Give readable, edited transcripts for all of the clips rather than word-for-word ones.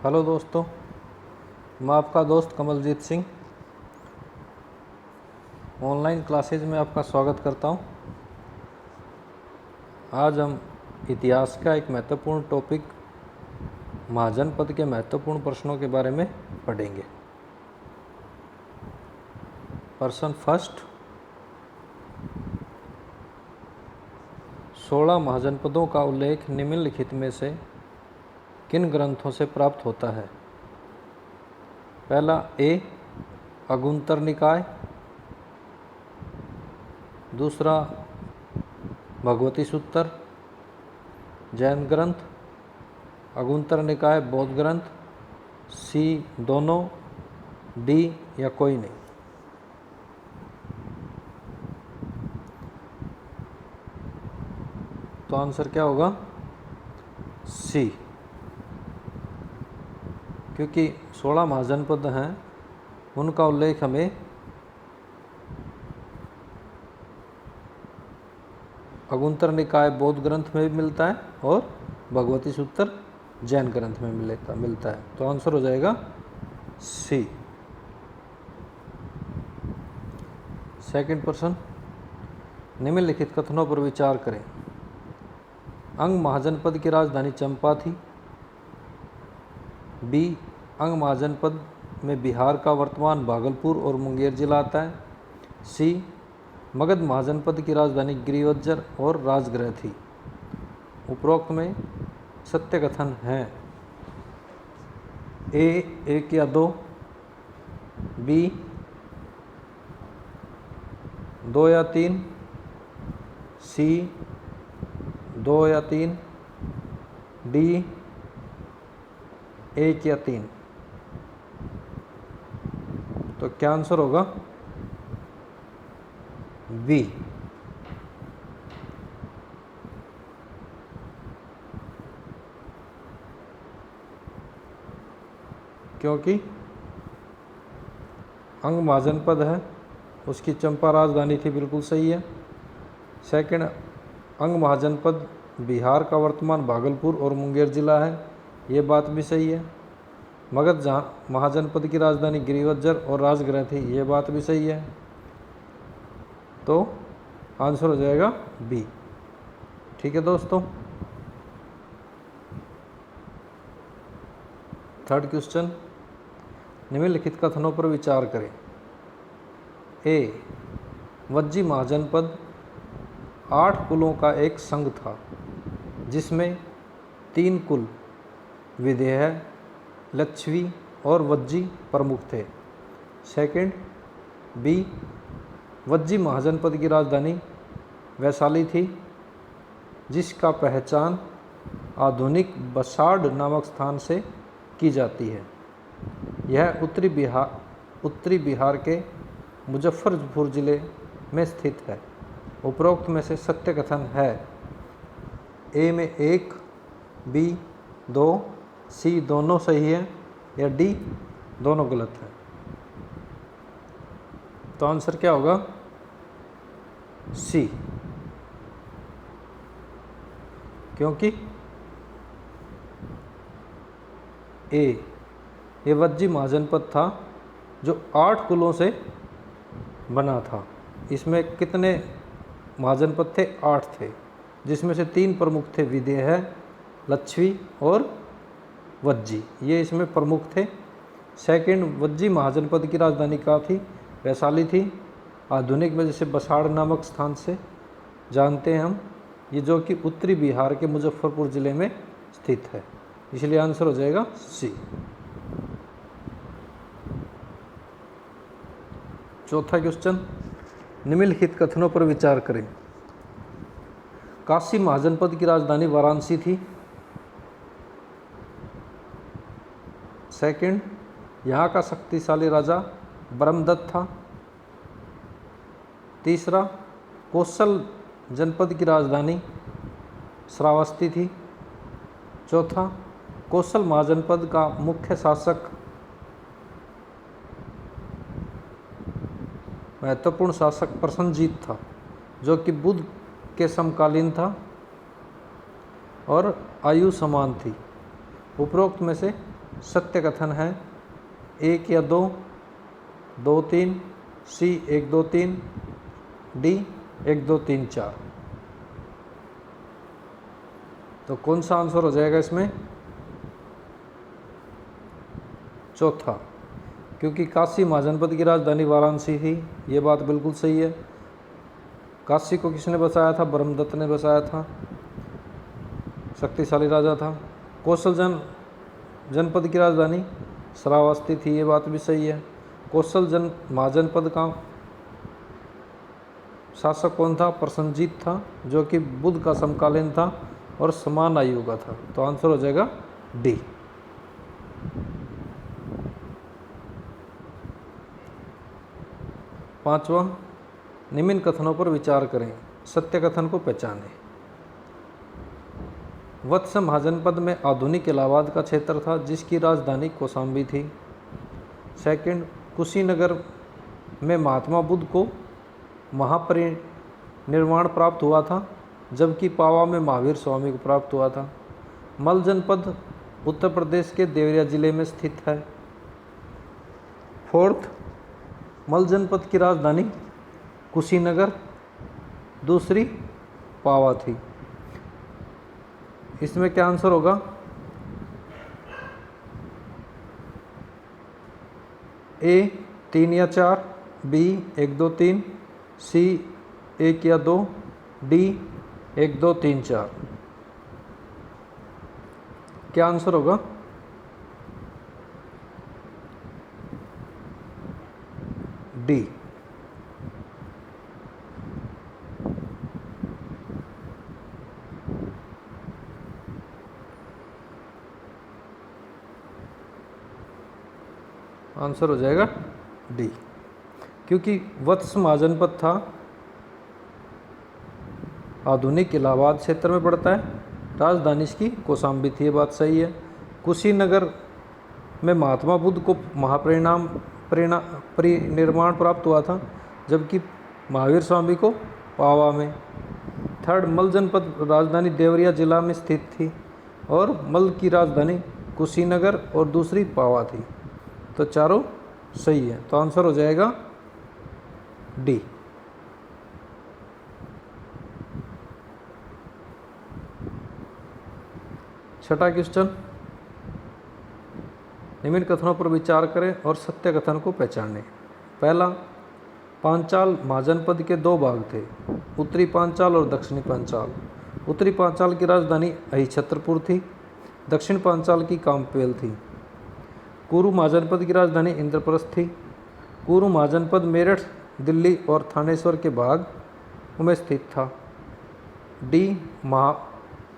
Hello दोस्तों, मैं आपका दोस्त कमलजीत सिंह ऑनलाइन क्लासेज में आपका स्वागत करता हूं। आज हम इतिहास का एक महत्वपूर्ण टॉपिक महाजनपद के महत्वपूर्ण प्रश्नों के बारे में पढ़ेंगे। प्रश्न फर्स्ट, 16 महाजनपदों का उल्लेख निम्नलिखित में से किन ग्रंथों से प्राप्त होता है? पहला ए अगुंतर निकाय, दूसरा भगवती सूत्र जैन ग्रंथ, अगुंतर निकाय बौद्ध ग्रंथ, सी दोनों, डी या कोई नहीं। तो आंसर क्या होगा? सी, क्योंकि 16 महाजनपद हैं उनका उल्लेख हमें अगुंतर निकाय बौद्ध ग्रंथ में भी मिलता है और भगवती सूत्र जैन ग्रंथ में मिलता है। तो आंसर हो जाएगा सी। सेकंड प्रश्न, निम्नलिखित कथनों पर विचार करें। अंग महाजनपद की राजधानी चंपा थी। बी, अंग महाजनपद में बिहार का वर्तमान भागलपुर और मुंगेर जिला आता है। सी, मगध महाजनपद की राजधानी गिरिवज्जर और राजगृह थी। उपरोक्त में सत्य कथन हैं। ए एक या दो, बी दो या तीन, सी दो या तीन, डी एक या तीन। तो क्या आंसर होगा? बी। क्योंकि अंग महाजनपद है, उसकी चंपा राजधानी थी, बिल्कुल सही है। सेकंड, अंग महाजनपद बिहार का वर्तमान भागलपुर और मुंगेर जिला है, ये बात भी सही है। मगध महाजनपद की राजधानी गिरिवज्जर और राजगृह थी, ये बात भी सही है। तो आंसर हो जाएगा बी। ठीक है दोस्तों। थर्ड क्वेश्चन, निम्नलिखित कथनों पर विचार करें। ए, वज्जी महाजनपद 8 कुलों का एक संघ था जिसमें 3 कुल विदेह, लक्षवी और वज्जी प्रमुख थे। सेकंड, बी, वज्जी महाजनपद की राजधानी वैशाली थी जिसका पहचान आधुनिक बसाड़ नामक स्थान से की जाती है। यह उत्तरी बिहार के मुजफ्फरपुर जिले में स्थित है। उपरोक्त में से सत्य कथन है। ए में 1, बी 2, सी दोनों सही है या डी दोनों गलत है। तो आंसर क्या होगा? सी, क्योंकि ये वज्जी महाजनपद था जो 8 कुलों से बना था। इसमें कितने महाजनपद थे? 8 थे, जिसमें से 3 प्रमुख थे, विदेह, लक्षवी और वज्जी, ये इसमें प्रमुख थे। सेकंड, वज्जी महाजनपद की राजधानी कहाँ थी? वैशाली थी। आधुनिक में जैसे बसाड़ नामक स्थान से जानते हैं हम, ये जो कि उत्तरी बिहार के मुजफ्फरपुर जिले में स्थित है, इसलिए आंसर हो जाएगा सी। चौथा क्वेश्चन, निम्नलिखित कथनों पर विचार करें। काशी महाजनपद की राजधानी वाराणसी थी। सेकंड, यहाँ का शक्तिशाली राजा ब्रह्मदत्त था। तीसरा, कौशल जनपद की राजधानी श्रावस्ती थी। चौथा, कौशल महाजनपद का मुख्य शासक महत्वपूर्ण शासक प्रसन्नजीत था, जो कि बुद्ध के समकालीन था और आयु समान थी। उपरोक्त में से सत्य कथन है 1 या 2, 2 3, सी 1 2 3, डी 1 2 3 4। तो कौन सा आंसर हो जाएगा इसमें? चौथा, क्योंकि काशी महाजनपद की राजधानी वाराणसी थी। ये बात बिल्कुल सही है। काशी को किसने बसाया था? ब्रह्मदत्त ने बसाया था, शक्तिशाली राजा था। कौशल जनपद की राजधानी श्रावस्ती थी। ये बात भी सही है। कौशल महाजनपद का शासक कौन था? प्रसन्नजीत था, जो कि बुद्ध का समकालीन था और समान आयु का था। तो आंसर हो जाएगा डी। पांचवा, निम्न कथनों पर विचार करें, सत्य कथन को पहचानें। वत्स महाजनपद में आधुनिक इलाहाबाद का क्षेत्र था, जिसकी राजधानी कौशाम्बी थी। सेकंड, कुशीनगर में महात्मा बुद्ध को महापरिनिर्वाण प्राप्त हुआ था, जबकि पावा में महावीर स्वामी को प्राप्त हुआ था। मल जनपद उत्तर प्रदेश के देवरिया जिले में स्थित है। फोर्थ, मल जनपद की राजधानी कुशीनगर, दूसरी पावा थी। इसमें क्या आंसर होगा? ए 3 या 4, बी 1 2 3, सी 1 या 2, डी 1 2 3 4। क्या आंसर होगा? डी। आंसर हो जाएगा डी, क्योंकि वत्स महाजनपद था, आधुनिक इलाहाबाद क्षेत्र में पड़ता है, राजधानी इसकी कौशाम्बी थी। ये बात सही है। कुशीनगर में महात्मा बुद्ध को परिनिर्वाण प्राप्त हुआ था, जबकि महावीर स्वामी को पावा में। थर्ड, मल जनपद राजधानी देवरिया जिला में स्थित थी और मल की राजधानी कुशीनगर और दूसरी पावा थी। तो चारों सही है। तो आंसर हो जाएगा डी। छठा क्वेश्चन, निम्न कथनों पर विचार करें और सत्य कथन को पहचानें। पहला, पांचाल महाजनपद के 2 भाग थे, उत्तरी पांचाल और दक्षिणी पांचाल। उत्तरी पांचाल की राजधानी अहिछत्रपुर थी, दक्षिण पांचाल की कामपेल थी। कुरु महाजनपद की राजधानी इंद्रप्रस्थ थी। कुरु महाजनपद मेरठ, दिल्ली और थानेश्वर के भाग में स्थित था। डी,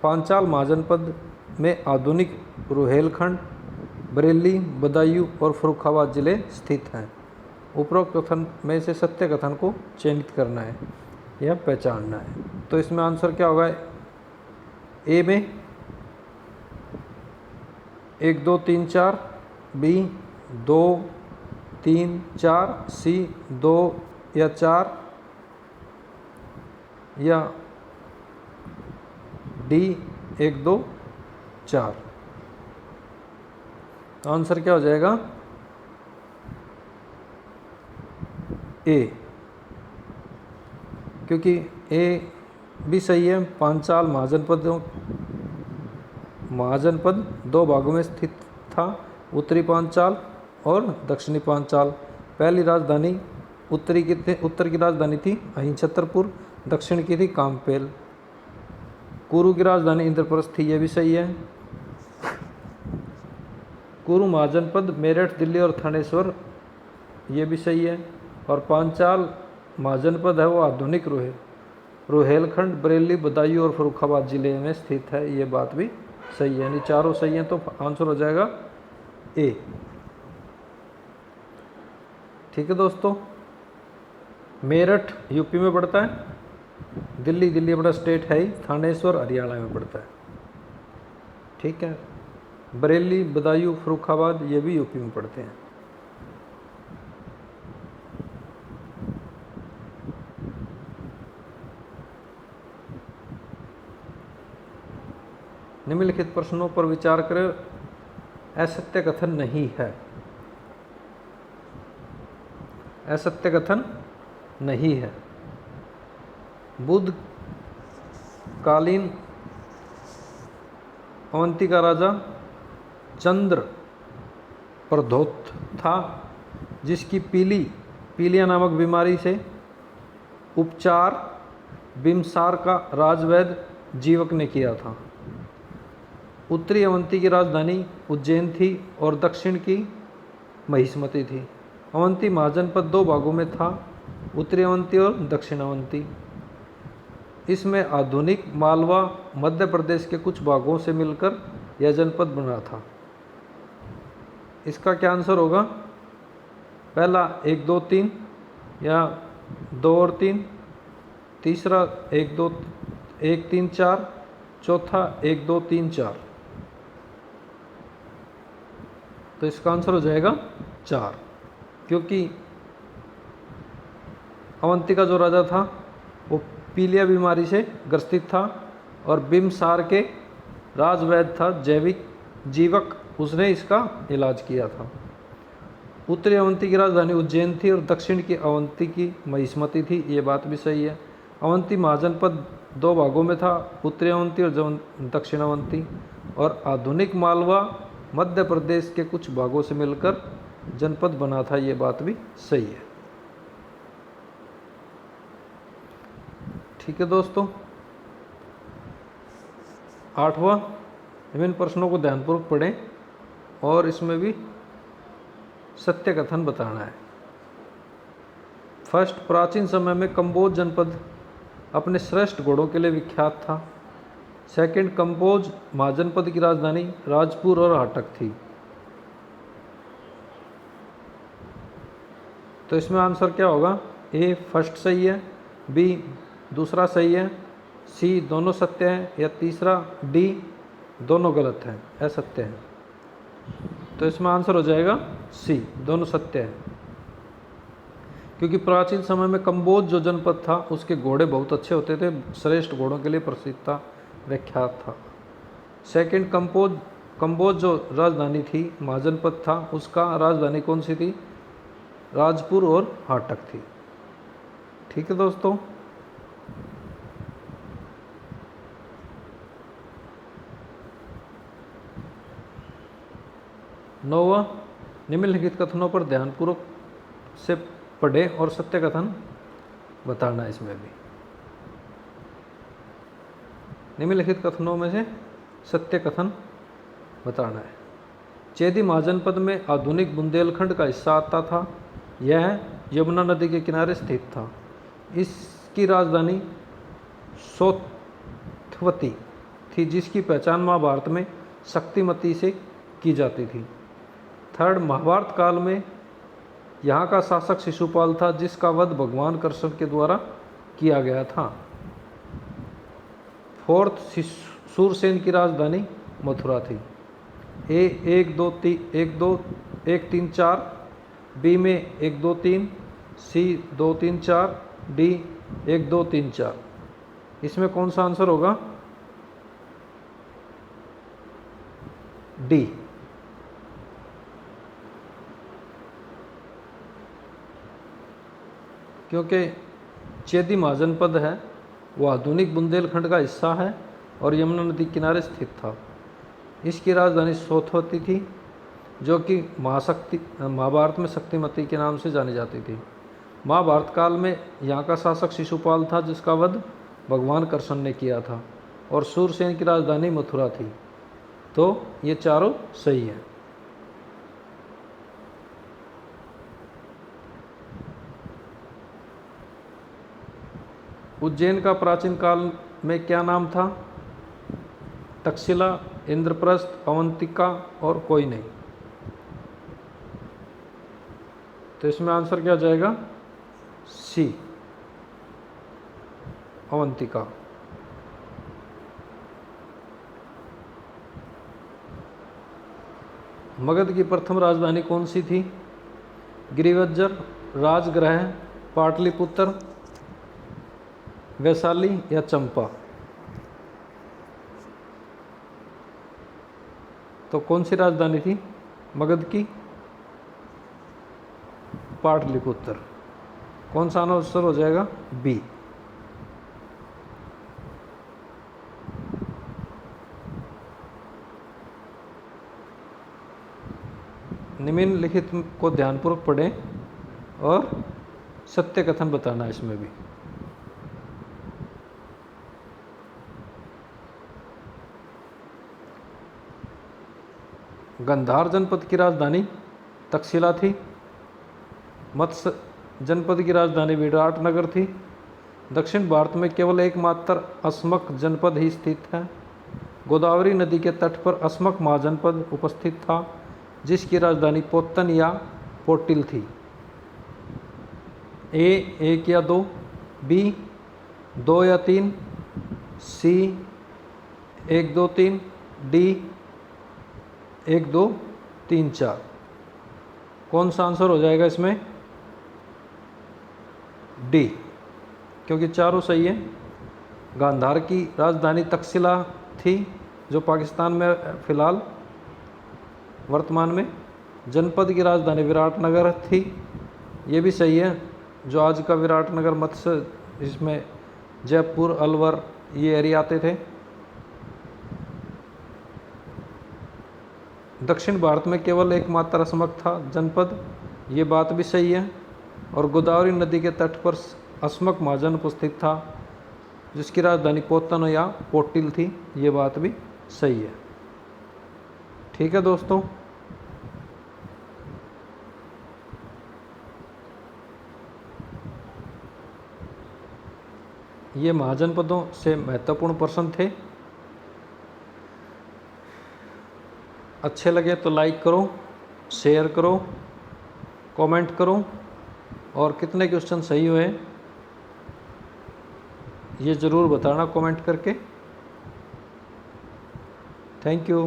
पांचाल महाजनपद में आधुनिक रुहेलखंड, बरेली, बदायूं और फर्रुखाबाद जिले स्थित हैं। उपरोक्त कथन में से सत्य कथन को चयनित करना है या पहचानना है। तो इसमें आंसर क्या होगा? ए में 1 2 3 4, बी 2 3 4, सी 2 या 4, या डी 1 2 4। तो आंसर क्या हो जाएगा? ए, क्योंकि ए भी सही है। पांचाल महाजनपद 2 भागों में स्थित था, उत्तरी पांचाल और दक्षिणी पांचाल। पहली राजधानी उत्तर की राजधानी थी अहिछत्रपुर, दक्षिण की थी कामपेल। कुरु की राजधानी इंद्रप्रस्थ थी, ये भी सही है। कुरु महाजनपद मेरठ, दिल्ली और थानेश्वर, ये भी सही है। और पांचाल महाजनपद है वो आधुनिक रुहेलखंड, बरेली, बदायूं और फर्रुखाबाद जिले में स्थित है, ये बात भी सही है। यानी चारों सही हैं, तो आंसर हो जाएगा ए। ठीक है दोस्तों, मेरठ यूपी में पड़ता है, दिल्ली अपना स्टेट है ही, थानेश्वर हरियाणा में पड़ता है। ठीक है, बरेली, बदायूं, फर्रुखाबाद ये भी यूपी में पड़ते हैं। निम्नलिखित प्रश्नों पर विचार करें, असत्य कथन नहीं है, असत्य कथन नहीं है। बुद्ध कालीन अवंती का राजा चंद्र प्रद्योत था, जिसकी पीलिया नामक बीमारी से उपचार बिम्बसार का राजवैद्य जीवक ने किया था। उत्तरी अवंती की राजधानी उज्जैन थी और दक्षिण की महिष्मति थी। अवंती महाजनपद दो भागों में था, उत्तरी अवंती और दक्षिण अवंती। इसमें आधुनिक मालवा मध्य प्रदेश के कुछ भागों से मिलकर यह जनपद बना था। इसका क्या आंसर होगा? पहला 1 2 3 या 2 और 3, तीसरा 1 2 1 3 4, चौथा 1 2 3 4। तो इसका आंसर हो जाएगा 4, क्योंकि अवंती का जो राजा था वो पीलिया बीमारी से ग्रसित था और बिम्बसार के राजवैद्य था, जैविक जीवक, उसने इसका इलाज किया था। उत्तरी अवंती की राजधानी उज्जैन थी और दक्षिण की अवंती की महिष्मति थी, ये बात भी सही है। अवंती महाजनपद दो भागों में था, उत्तरी अवंती और दक्षिण अवंती, और आधुनिक मालवा मध्य प्रदेश के कुछ भागों से मिलकर जनपद बना था, ये बात भी सही है। ठीक है दोस्तों, 8वां, विभिन्न प्रश्नों को ध्यानपूर्वक पढ़ें और इसमें भी सत्य कथन बताना है। फर्स्ट, प्राचीन समय में कंबोज जनपद अपने श्रेष्ठ घोड़ों के लिए विख्यात था। सेकंड, कंबोज महाजनपद की राजधानी राजपुर और हाटक थी। तो इसमें आंसर क्या होगा? ए फर्स्ट सही है, बी दूसरा सही है, सी दोनों सत्य हैं, या तीसरा डी दोनों गलत हैं, असत्य हैं। तो इसमें आंसर हो जाएगा सी, दोनों सत्य हैं, क्योंकि प्राचीन समय में कंबोज जो जनपद था उसके घोड़े बहुत अच्छे होते थे, श्रेष्ठ घोड़ों के लिए प्रसिद्ध था, विख्यात था। सेकंड, कंबोज जो राजधानी थी, महाजनपद था, उसका राजधानी कौन सी थी? राजपुर और हाटक थी। ठीक है दोस्तों, नौवां, निम्नलिखित कथनों पर ध्यानपूर्वक से पढ़ें और सत्य कथन बताना है। इसमें भी निम्नलिखित कथनों में से सत्य कथन बताना है। चेदी महाजनपद में आधुनिक बुंदेलखंड का हिस्सा आता था। यह यमुना नदी के किनारे स्थित था। इसकी राजधानी सोथवती थी, जिसकी पहचान महाभारत में शक्तिमती से की जाती थी। थर्ड, महाभारत काल में यहाँ का शासक शिशुपाल था, जिसका वध भगवान कृष्ण के द्वारा किया गया था। फोर्थ, सूरसेन की राजधानी मथुरा थी। ए 1 2 3 4, बी में 1 2 3, सी 2 3 4, डी 1 2 3 4। इसमें कौन सा आंसर होगा? डी। क्योंकि चेदी महाजनपद है वो आधुनिक बुंदेलखंड का हिस्सा है और यमुना नदी किनारे स्थित था। इसकी राजधानी सोथवती थी, जो कि महाभारत में शक्तिमती के नाम से जानी जाती थी। महाभारत काल में यहाँ का शासक शिशुपाल था, जिसका वध भगवान कृष्ण ने किया था, और सूरसेन की राजधानी मथुरा थी। तो ये चारों सही है। उज्जैन का प्राचीन काल में क्या नाम था? तक्षशिला, इंद्रप्रस्थ, अवंतिका और कोई नहीं। तो इसमें आंसर क्या जाएगा? सी, अवंतिका। मगध की प्रथम राजधानी कौन सी थी? गिरिवज्जर, राजगृह, पाटलिपुत्र, वैशाली या चंपा। तो कौन सी राजधानी थी मगध की? पाटलिपुत्र। कौन सा आंसर हो जाएगा? बी। निम्नलिखित को ध्यानपूर्वक पढ़ें और सत्य कथन बताना है इसमें भी। गांधार जनपद की राजधानी तक्षशिला थी। मत्स्य जनपद की राजधानी विराटनगर थी। दक्षिण भारत में केवल एकमात्र अस्मक जनपद ही स्थित है। गोदावरी नदी के तट पर अस्मक महाजनपद उपस्थित था, जिसकी राजधानी पोत्तन या पोटिल थी। ए, 1 या 2, बी, 2 या 3, सी, 1, 2, 3, डी, 1, 2, 3, 4। कौन सा आंसर हो जाएगा इसमें? डी, क्योंकि चारों सही है। गांधार की राजधानी तक्षशिला थी, जो पाकिस्तान में फिलहाल वर्तमान में। जनपद की राजधानी विराटनगर थी, ये भी सही है, जो आज का विराटनगर मत्स्य, इसमें जयपुर, अलवर ये एरिया आते थे। दक्षिण भारत में केवल एकमात्र अस्मक था जनपद, ये बात भी सही है। और गोदावरी नदी के तट पर अस्मक महाजन उपस्थित था, जिसकी राजधानी पोतन या पोटिल थी, ये बात भी सही है। ठीक है दोस्तों, ये महाजनपदों से महत्वपूर्ण प्रश्न थे। अच्छे लगे तो लाइक करो, शेयर करो, कमेंट करो, और कितने क्वेश्चन सही हुए ये ज़रूर बताना कमेंट करके। Thank you.